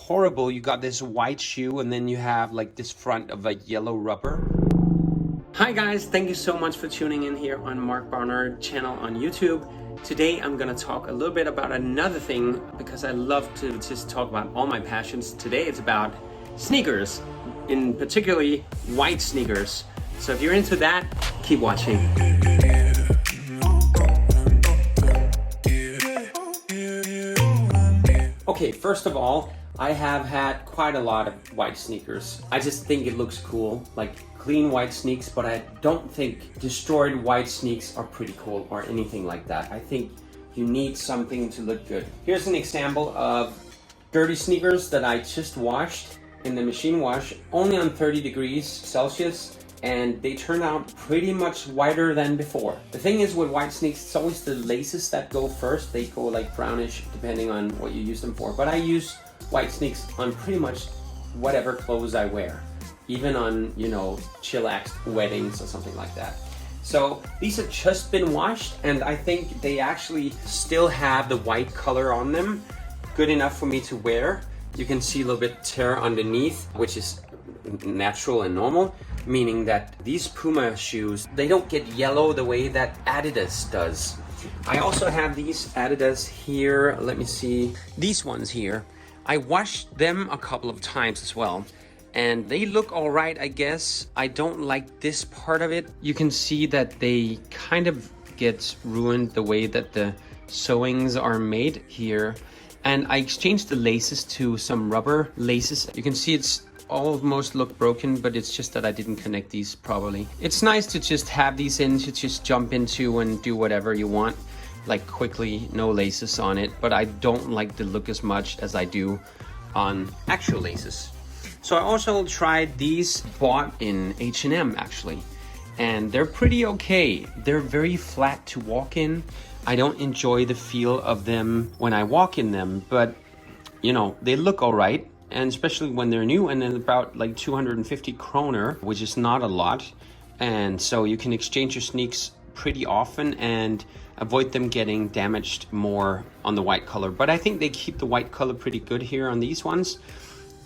horrible. You got this white shoe and then you have like this front of a yellow rubber. Hi guys, thank you so much for tuning in here on Mark Barnard channel on YouTube. Today I'm gonna talk a little bit about another thing because I love to just talk about all my passions. Today it's about sneakers, in particularly white sneakers. So if you're into that, keep watching. Okay, first of all, I have had quite a lot of white sneakers. I just think it looks cool, like clean white sneaks, but I don't think destroyed white sneaks are pretty cool or anything like that. I think you need something to look good. Here's an example of dirty sneakers that I just washed in the machine wash, only on 30 degrees Celsius, and they turn out pretty much whiter than before. The thing is with white sneaks, it's always the laces that go first. They go like brownish depending on what you use them for, but I use white sneaks on pretty much whatever clothes I wear, even on, you know, chillaxed weddings or something like that. So these have just been washed and I think they actually still have the white color on them, good enough for me to wear. You can see a little bit tear underneath, which is natural and normal, meaning that these Puma shoes, they don't get yellow the way that Adidas does. I also have these Adidas here. Let me see. These ones here. I washed them a couple of times as well, and they look all right, I guess. I don't like this part of it. You can see that they kind of get ruined the way that the sewings are made here. And I exchanged the laces to some rubber laces. You can see it's almost look broken, but it's just that I didn't connect these properly. It's nice to just have these in to just jump into and do whatever you want, like quickly, no laces on it, but I don't like the look as much as I do on actual laces. So I also tried these, bought in H&M actually, and they're pretty okay. They're very flat to walk in. I don't enjoy the feel of them when I walk in them, but you know, they look all right. And especially when they're new, and then about like 250 kroner, which is not a lot. And so you can exchange your sneaks pretty often and avoid them getting damaged more on the white color. But I think they keep the white color pretty good here on these ones.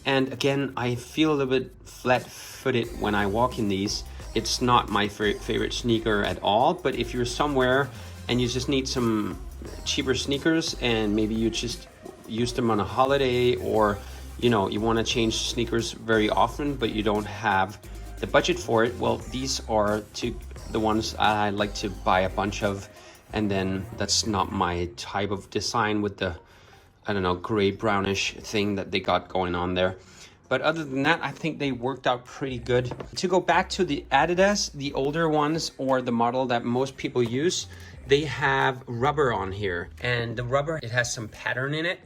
And again, I feel a little bit flat-footed when I walk in these. It's not my favorite sneaker at all, but if you're somewhere and you just need some cheaper sneakers and maybe you just use them on a holiday, or you know, you want to change sneakers very often, but you don't have the budget for it. Well, these are the ones I like to buy a bunch of, and then that's not my type of design with the, I don't know, gray brownish thing that they got going on there. But other than that, I think they worked out pretty good. To go back to the Adidas, the older ones, or the model that most people use, they have rubber on here, and the rubber, it has some pattern in it.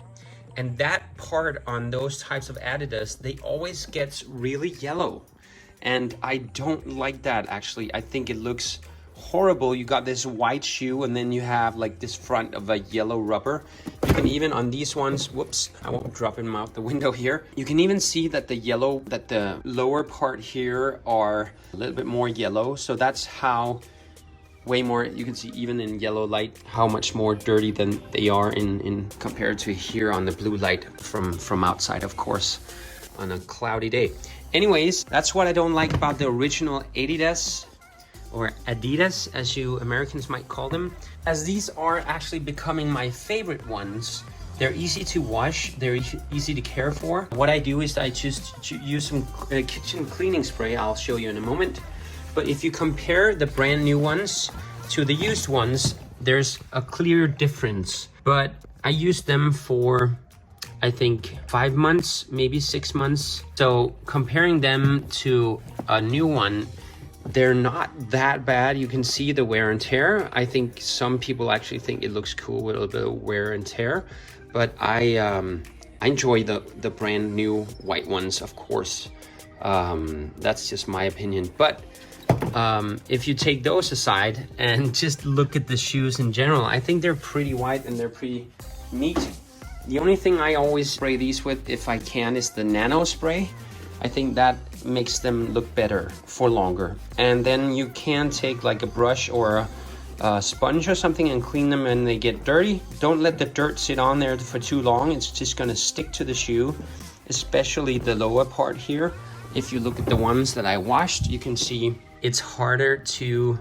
And that part on those types of Adidas, they always gets really yellow. And I don't like that, actually. I think it looks horrible. You got this white shoe and then you have like this front of a yellow rubber. You can even on these ones, whoops, I won't drop them out the window here. You can even see that the lower part here are a little bit more yellow. So that's how way more, you can see even in yellow light how much more dirty than they are in compared to here on the blue light from outside, of course, on a cloudy day. Anyways, that's what I don't like about the original Adidas, or Adidas as you Americans might call them, as these are actually becoming my favorite ones. They're easy to wash, they're easy to care for. What I do is I just use some kitchen cleaning spray. I'll show you in a moment. But if you compare the brand new ones to the used ones, there's a clear difference. But I used them for, I think, 5 months, maybe 6 months. So comparing them to a new one, they're not that bad. You can see the wear and tear. I think some people actually think it looks cool with a little bit of wear and tear. But I enjoy the brand new white ones, of course. That's just my opinion. But if you take those aside and just look at the shoes in general, I think they're pretty white and they're pretty neat. The only thing I always spray these with, if I can, is the nano spray. I think that makes them look better for longer. And then you can take like a brush or a sponge or something and clean them and they get dirty. Don't let the dirt sit on there for too long. It's just gonna stick to the shoe especially the lower part here. If you look at the ones that I washed, you can see it's harder to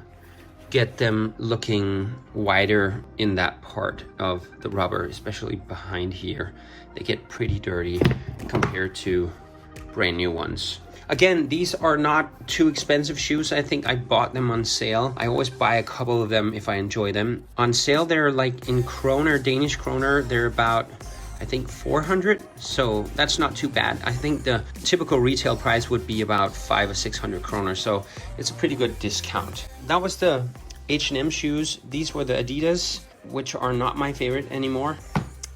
get them looking wider in that part of the rubber, especially behind here. They get pretty dirty compared to brand new ones. Again, these are not too expensive shoes. I think I bought them on sale. I always buy a couple of them if I enjoy them. On sale, they're like in kroner, Danish kroner, they're about, I think 400. So that's not too bad. I think the typical retail price would be about 500 or 600 kroner. So it's a pretty good discount. That was the H&M shoes. These were the Adidas, which are not my favorite anymore.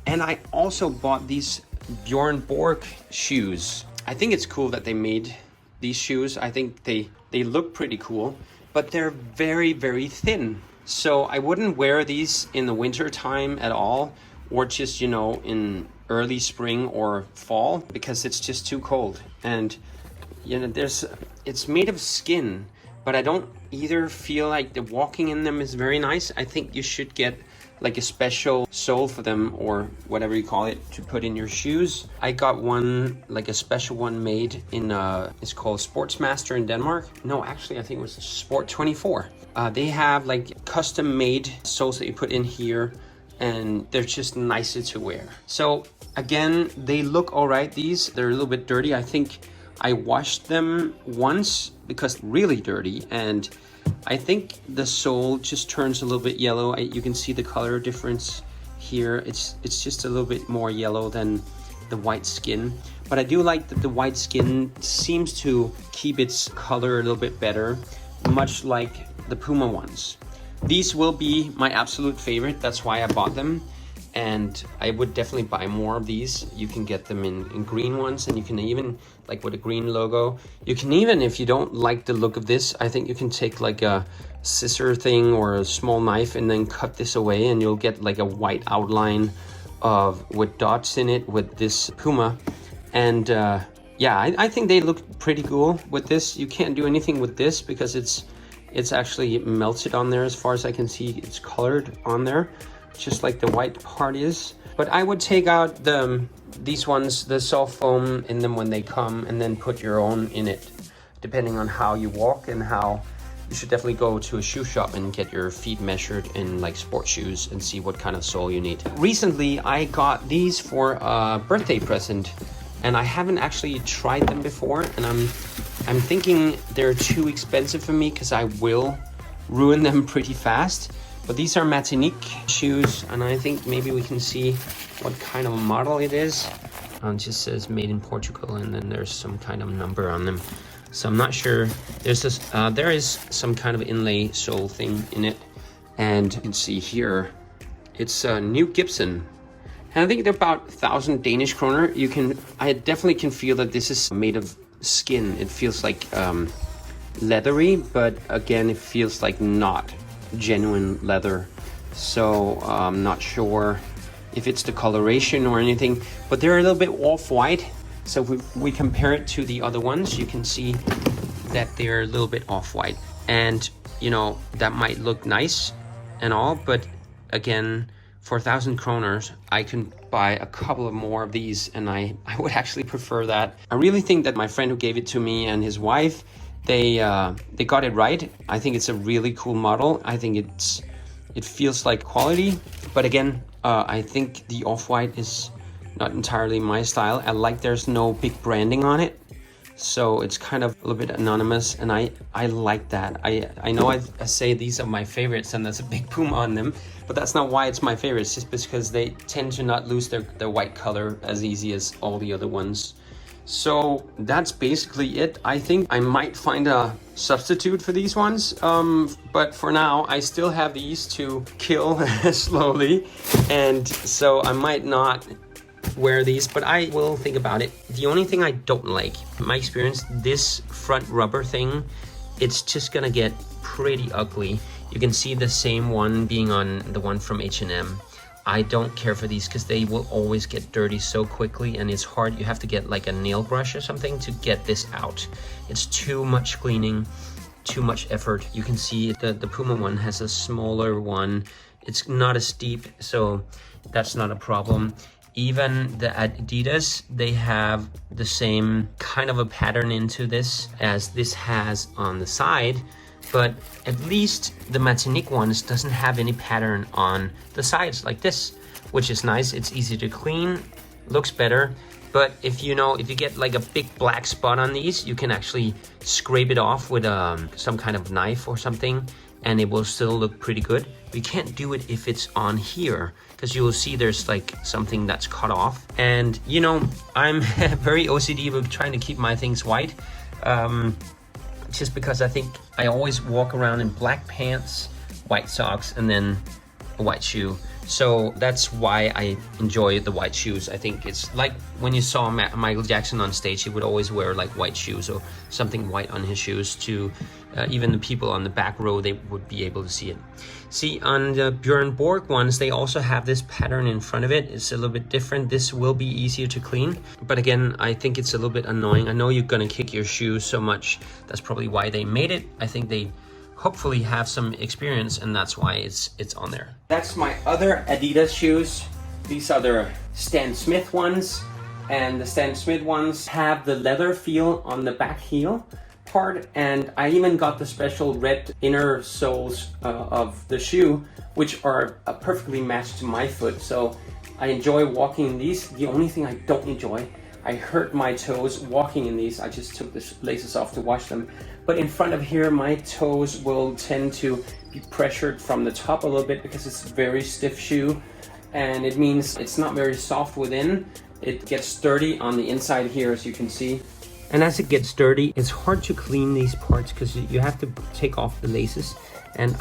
And I also bought these Bjorn Borg shoes. I think it's cool that they made these shoes. I think they look pretty cool, but they're very, very thin. So I wouldn't wear these in the winter time at all, or just, you know, in early spring or fall, because it's just too cold. And, you know, it's made of skin, but I don't either feel like the walking in them is very nice. I think you should get like a special sole for them, or whatever you call it, to put in your shoes. I got one, like a special one made in, it's called Sportsmaster in Denmark. No, actually, I think it was Sport 24. They have like custom made soles that you put in here, and they're just nicer to wear. So again, they look all right. These, they're a little bit dirty. I think I washed them once because really dirty, and I think the sole just turns a little bit yellow. You can see the color difference here. It's just a little bit more yellow than the white skin. But I do like that the white skin seems to keep its color a little bit better, much like the Puma ones. These will be my absolute favorite. That's why I bought them. And I would definitely buy more of these. You can get them in green ones, and you can even, like with a green logo, you can even, if you don't like the look of this, I think you can take like a scissor thing or a small knife and then cut this away, and you'll get like a white outline with dots in it with this Puma. And yeah, I think they look pretty cool with this. You can't do anything with this because it's actually melted on there. As far as I can see, it's colored on there, just like the white part is. But I would take out these ones, the soft foam in them when they come, and then put your own in it, depending on how you walk and how. You should definitely go to a shoe shop and get your feet measured in like sports shoes and see what kind of sole you need. Recently, I got these for a birthday present, and I haven't actually tried them before, and I'm thinking they're too expensive for me because I will ruin them pretty fast. But these are Matinique shoes, and I think maybe we can see what kind of model it is. It just says made in Portugal, and then there's some kind of number on them. So I'm not sure. There's this, there is some kind of inlay sole thing in it, and you can see here, it's a new Gibson. And I think they're about 1,000 Danish kroner. I definitely can feel that this is made of skin. It feels like leathery, but again, it feels like not genuine leather. So I'm not sure if it's the coloration or anything, but they're a little bit off-white. So if we compare it to the other ones, you can see that they're a little bit off-white. And, you know, that might look nice and all, but again, for 1,000 kroners, I can buy a couple of more of these, and I would actually prefer that. I really think that my friend who gave it to me and his wife, they got it right. I think it's a really cool model. I think it feels like quality, but again, I think the off-white is not entirely my style. I like there's no big branding on it, so it's kind of a little bit anonymous, and I like that. I know I say these are my favorites and there's a big Puma on them, but that's not why it's my favorite. It's just because they tend to not lose their white color as easy as all the other ones. So that's basically it. I think I might find a substitute for these ones, but for now I still have these to kill slowly, and so I might not wear these, but I will think about it. The only thing I don't like, in my experience, this front rubber thing, it's just gonna get pretty ugly. You can see the same one being on the one from H&M. I don't care for these because they will always get dirty so quickly, and it's hard. You have to get like a nail brush or something to get this out. It's too much cleaning, too much effort. You can see the Puma one has a smaller one. It's not as deep, so that's not a problem. even the Adidas, they have the same kind of a pattern into this as this has on the side, but at least the Matinique ones doesn't have any pattern on the sides like this, which is nice. It's easy to clean, looks better. But if you get like a big black spot on these, you can actually scrape it off with some kind of knife or something, and it will still look pretty good. You can't do it if it's on here, because you will see there's like something that's cut off. And you know, I'm very OCD with trying to keep my things white, just because I think I always walk around in black pants, white socks, and then a white shoe. So that's why I enjoy the white shoes. I think it's like when you saw Michael Jackson on stage, he would always wear like white shoes or something white on his shoes to even the people on the back row, they would be able to see it. See, on the Bjorn Borg ones, they also have this pattern in front of it. It's a little bit different. This will be easier to clean. But again, I think it's a little bit annoying. I know you're gonna kick your shoes so much. That's probably why they made it. I think they hopefully have some experience, and that's why it's on there. That's my other Adidas shoes. These are the Stan Smith ones, and the Stan Smith ones have the leather feel on the back heel part, and I even got the special red inner soles of the shoe, which are perfectly matched to my foot. So I enjoy walking in these. The only thing I don't enjoy, I hurt my toes walking in these. I just took the laces off to wash them. But in front of here, my toes will tend to be pressured from the top a little bit because it's a very stiff shoe. And it means it's not very soft within. It gets dirty on the inside here, as you can see. And as it gets dirty, it's hard to clean these parts because you have to take off the laces. And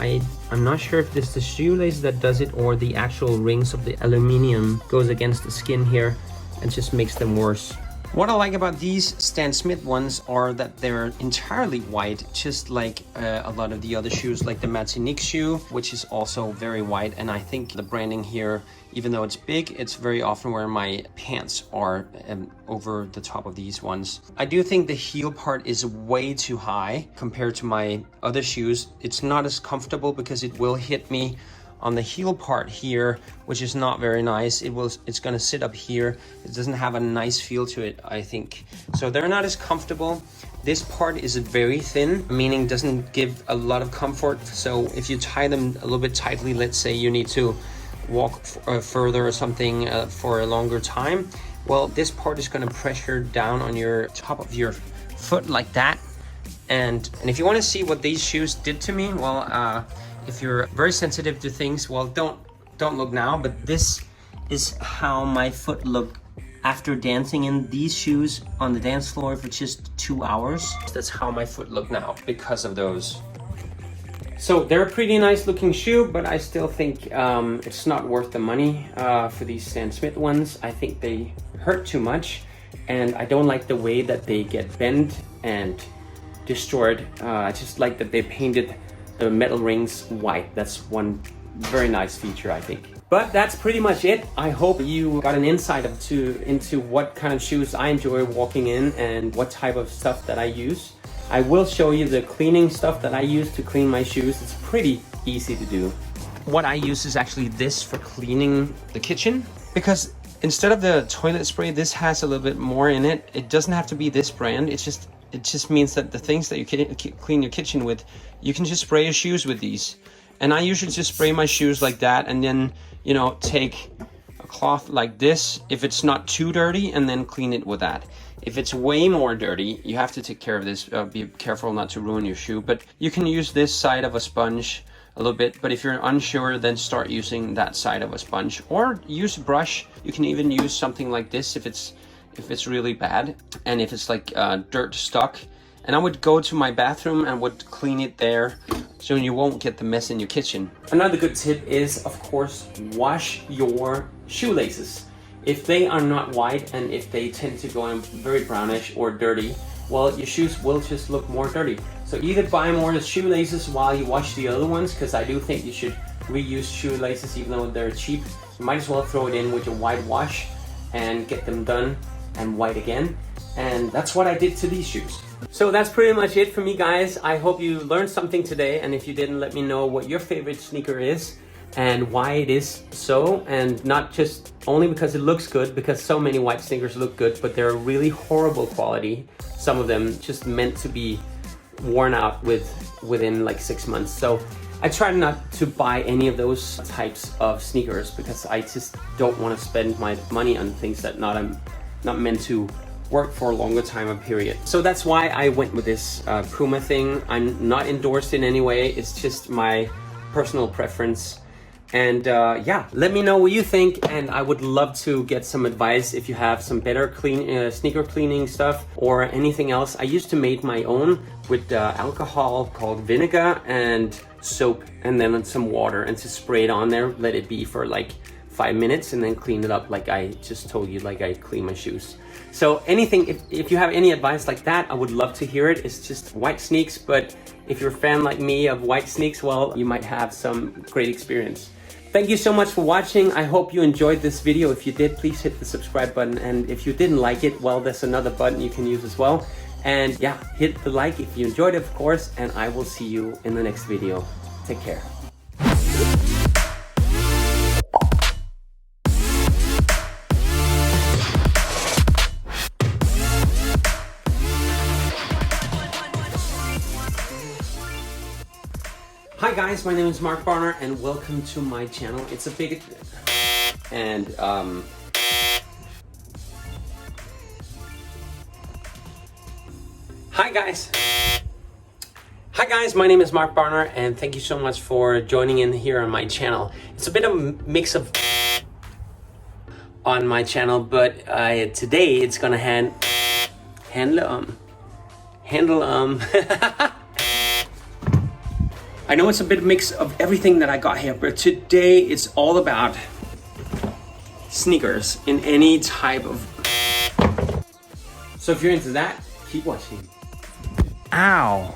I'm not sure if it's the shoelace that does it or the actual rings of the aluminum goes against the skin here and just makes them worse. What I like about these Stan Smith ones are that they're entirely white, just like a lot of the other shoes, like the Matinique shoe, which is also very white. And I think the branding here, even though it's big, it's very often where my pants are over the top of these ones. I do think the heel part is way too high compared to my other shoes. It's not as comfortable because it will hit me on the heel part here, which is not very nice. It's gonna sit up here. It doesn't have a nice feel to it, I think. So they're not as comfortable. This part is very thin, meaning doesn't give a lot of comfort. So if you tie them a little bit tightly, let's say you need to walk further or something for a longer time, well, this part is gonna pressure down on your top of your foot like that. And if you wanna see what these shoes did to me, well, if you're very sensitive to things, well, don't look now, but this is how my foot looked after dancing in these shoes on the dance floor for just 2 hours. That's how my foot looked now because of those. So they're a pretty nice looking shoe, but I still think it's not worth the money for these Stan Smith ones. I think they hurt too much, and I don't like the way that they get bent and destroyed. I just like that they painted the metal rings white. That's one very nice feature, I think. But that's pretty much it. I hope you got an insight into what kind of shoes I enjoy walking in and what type of stuff that I use. I will show you the cleaning stuff that I use to clean my shoes. It's pretty easy to do. What I use is actually this for cleaning the kitchen, because instead of the toilet spray, this has a little bit more in it. It doesn't have to be this brand. It just means that the things that you clean your kitchen with, you can just spray your shoes with these. And I usually just spray my shoes like that, and then, you know, take a cloth like this if it's not too dirty, and then clean it with that. If it's way more dirty, you have to take care of this. Be careful not to ruin your shoe, but you can use this side of a sponge a little bit. But if you're unsure, then start using that side of a sponge, or use a brush. You can even use something like this if it's really bad, and if it's like dirt stuck. And I would go to my bathroom and would clean it there, so you won't get the mess in your kitchen. Another good tip is, of course, wash your shoelaces. If they are not white and if they tend to go in very brownish or dirty, well, your shoes will just look more dirty. So either buy more shoelaces while you wash the other ones, because I do think you should reuse shoelaces even though they're cheap. You might as well throw it in with your white wash and get them done and white again. And that's what I did to these shoes. So that's pretty much it for me, guys. I hope you learned something today, and if you didn't, let me know what your favorite sneaker is. and why it is so, and not just only because it looks good, because so many white sneakers look good, but they're really horrible quality. Some of them just meant to be worn out within like 6 months. So I try not to buy any of those types of sneakers because I just don't want to spend my money on things that I'm not meant to work for a longer time period. So that's why I went with this Puma thing. I'm not endorsed in any way. It's just my personal preference. And yeah, let me know what you think, and I would love to get some advice if you have some better sneaker cleaning stuff or anything else. I used to make my own with alcohol called vinegar and soap, and then some water, and to spray it on there, let it be for like 5 minutes, and then clean it up like I just told you, like I clean my shoes. So anything, if you have any advice like that, I would love to hear it. It's just white sneaks, but if you're a fan like me of white sneaks, well, you might have some great experience. Thank you so much for watching. I hope you enjoyed this video. If you did, please hit the subscribe button. And if you didn't like it, well, there's another button you can use as well. And yeah, hit the like if you enjoyed it, of course. And I will see you in the next video. Take care. Hi guys, my name is Mark Barner and welcome to my channel. It's a big and Hi guys, my name is Mark Barner and thank you so much for joining in here on my channel. It's a bit of a mix of on my channel, but today it's gonna handle I know it's a bit mix of everything that I got here, but today it's all about sneakers in any type of. So if you're into that, keep watching. Ow.